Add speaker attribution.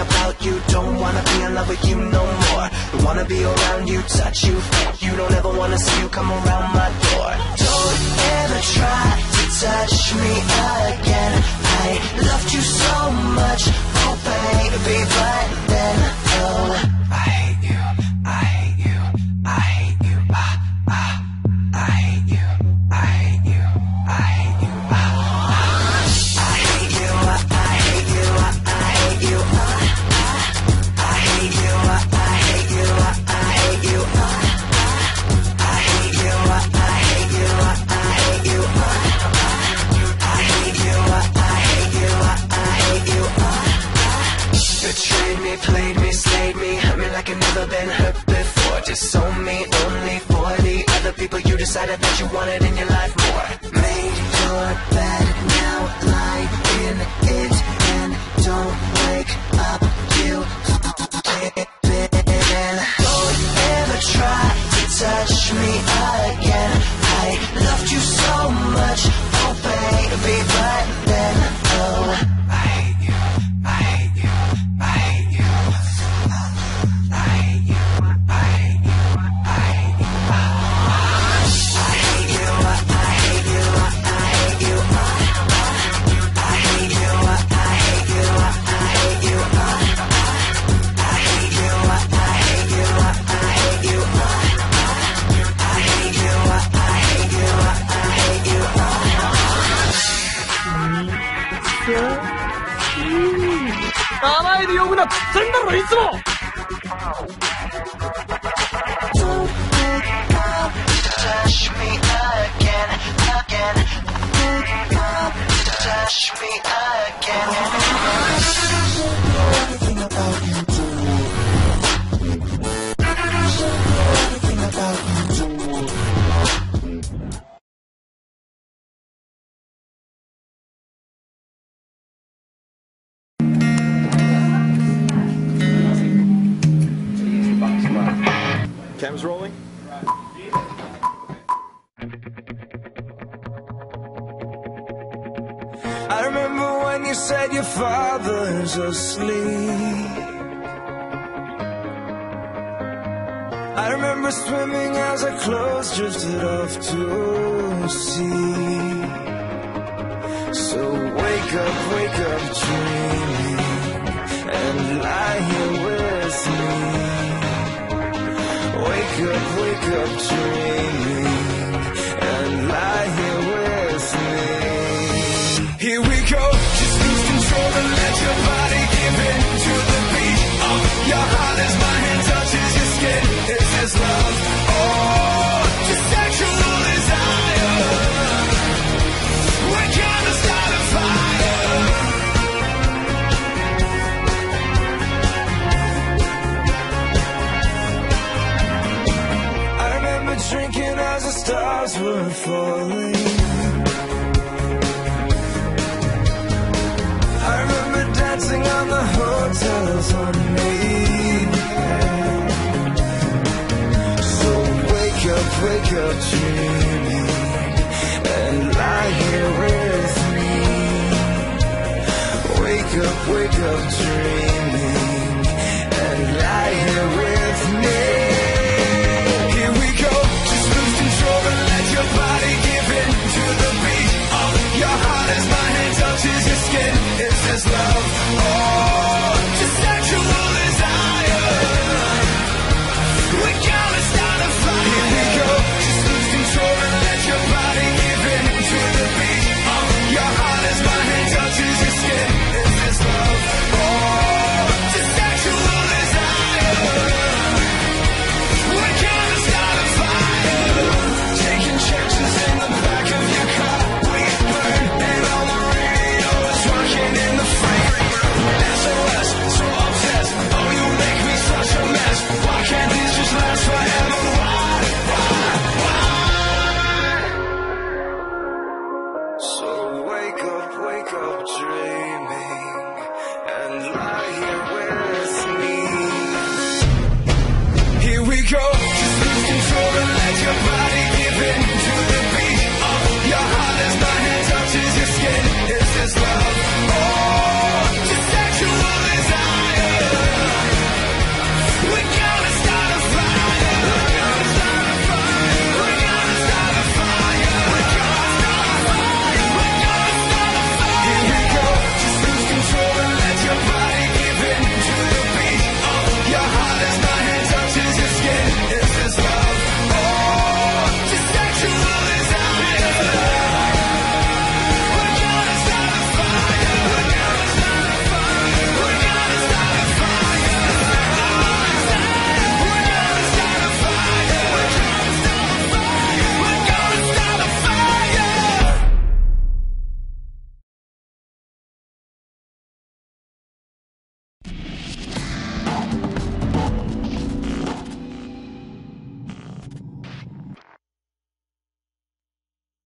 Speaker 1: about you. Don't wanna be in love with you no more. Don't wanna be around you, touch you, fuck you. Don't ever wanna see you come around my door. Don't ever try to touch me again. I loved you so much, oh baby, but then, oh, I hate you, I hate you, I hate you, I hate you, I hate you, I hate you, I hate you, I hate you, I hate you, I hate you, I hate you, I hate you, I hate you, I hate you, I hate you, I hate you, I hate you, I hate you. Betrayed me, played me, slayed me, hurt me like I've never been hurt before. Disowned me only for the other people you decided that you wanted in your life more. Made your bed, now lie in it and don't wake up, you been. Don't ever try to touch me again. I loved you so much, oh baby, but then, oh, I hate you, I hate you, I hate you, I hate you, I hate you, I hate you, I hate you, I hate you, I hate you, I hate you, I hate you, I hate you, I hate you, I hate you, I hate you, I hate you, I hate you, I hate you. Don't wake up to touch me again, again. Wake up to touch me again. Everything about you do. Everything about you do.
Speaker 2: Cam's rolling.
Speaker 1: I remember when you said your father's asleep. I remember swimming as our clothes drifted off to sea. So wake up dreaming, and lie here with me. Wake up dreaming, and lie here with me. Here we go, just lose control and let your body give in to the beat of your heart as my hand touches your skin. It says love, oh, just sexual desire. We're gonna start a fire. I remember drinking as the stars were falling. I remember dancing on the hotel's ornate. So wake up dreaming, and lie here with me. Wake up dreaming.